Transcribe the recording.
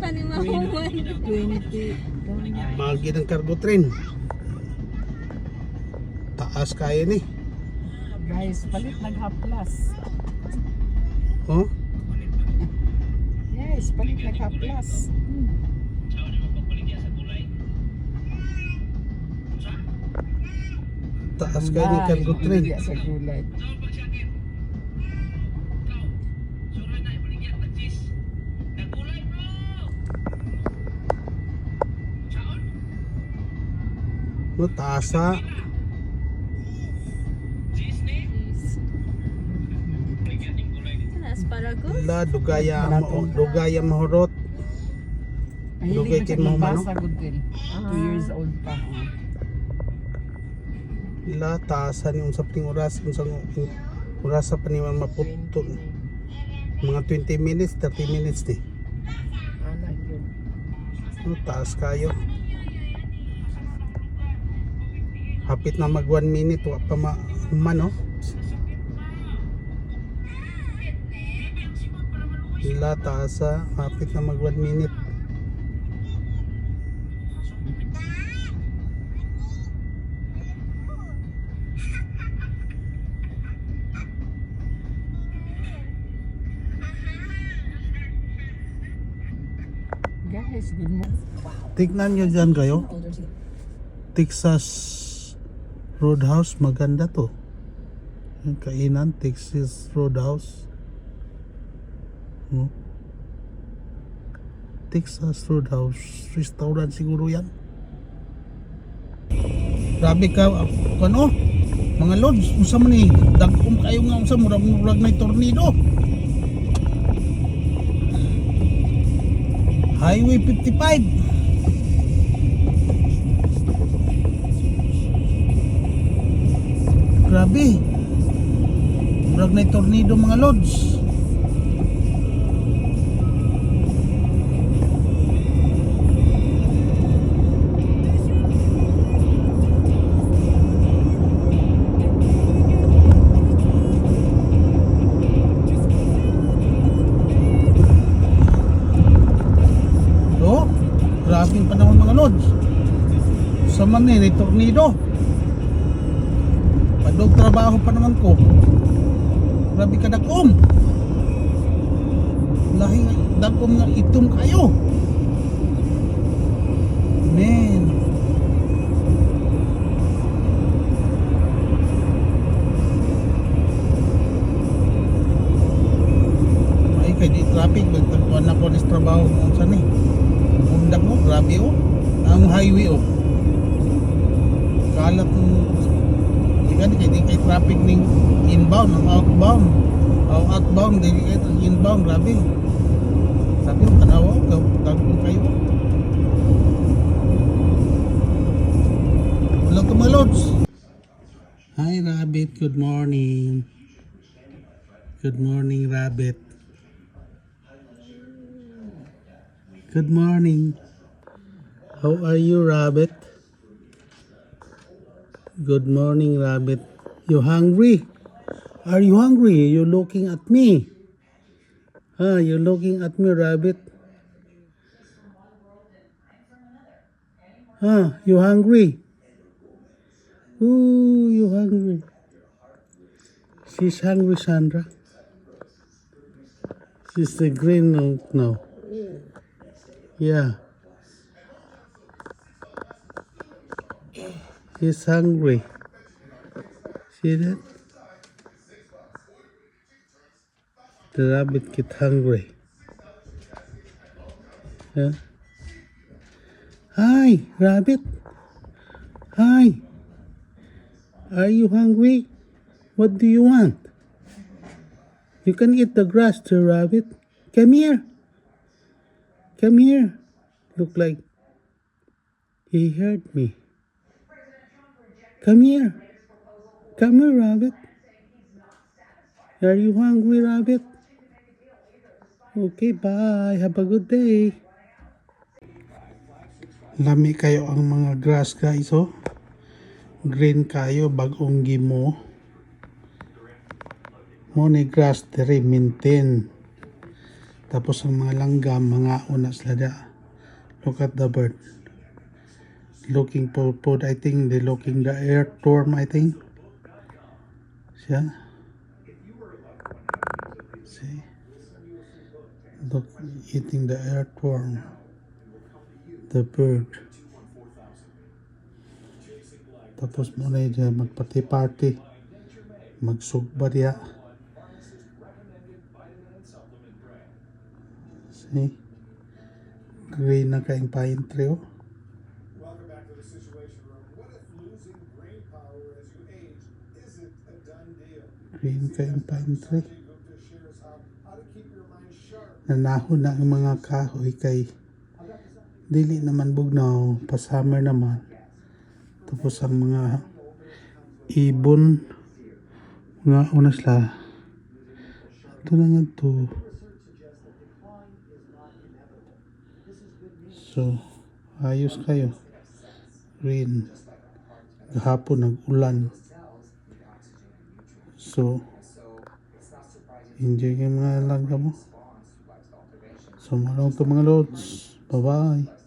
Panimahuman. 20. Bahagi ng cargo train. Taas kaya ni. Guys, palit nag-haplas. Oh, Yes, palit nag-haplas. taas kaya ni cargo train. Hindi sa gulay. No, taas ha. Sana asparagus? La, dugaya mahurot. Ay, Dugay hindi kay ko mo, magbasa good din. 2 years old pa. La, taasan yung sapling oras. Unsang oras sa paniman maputo. Mga 20 minutes, 30 minutes ni. Anak yun. No, taas kayo. Hapit na mag 1 minute. Wa pa man, no? La, taas ha. Hapit na mag 1 minute. Guys, good morning. Tignan nyo dyan kayo. Texas Roadhouse, maganda to. Yung kainan, Texas Roadhouse. Texas Roadhouse restaurant siguro yan. Grabe ka, ano? Mga lords, usa man eh. Dagkom kayo nga usa, murag na tornado. Highway 55. Grabe. Murag na tornado mga lords. Grabing panahon mga lods. Sa man eh, tornado. Padog trabaho pa naman ko. Grabe ka dagom. Lahing dagom nga itom kayo. Man. Ay kay di traffic. Magtagpuan na ko nis trabaho kung saan eh. Undak mo, grabe oh. Ang highway oh. Kalat ng di kay traffic ning inbound, ang outbound. Outbound, di kay inbound, grabe. Sabi yung tanaw, gagawin kayo. Hello to my lords. Hi Rabbit, good morning. Good morning Rabbit. Good morning. How are you, Rabbit? Good morning, Rabbit. You hungry? Are you hungry? You're looking at me. You're looking at me, Rabbit. You hungry? Ooh, you hungry. She's hungry, Sandra. She's the green note now. Yeah. He's hungry. See that? The rabbit get hungry. Yeah. Hi, rabbit. Hi. Are you hungry? What do you want? You can eat the grass, the rabbit. Come here. Come here. Look like he heard me. Come here. Come here, rabbit. Are you hungry, rabbit? Okay, bye. Have a good day. Lami kayo ang mga grass, guys, oh. Green kayo, bagong gimo. Mo ni grass diri maintain. Tapos ang mga langgam, mga una sila da. Look at the bird. Looking for food. I think they're looking the earthworm, I think. Siya. See? Look, eating the earthworm. The bird. Tapos muna dyan, magpati-party. Magsugba diya. See? Green na kaing pine tree, oh. Welcome back to the Situation Room. What if losing brain power as you age isn't a done deal? Green kaing pine tree. Sanjay Gupta shares how to keep your mind sharp. Nanahon na ang mga kahoy kay dili naman bugnaw, pa-summer naman. Tapos ang mga ibon, mga una sila. Ito na nga to. So, ayos kayo. Rain. Gahapon nag-ulan. So, enjoy yung mga langga mo. So, marong to mga lods. Bye-bye.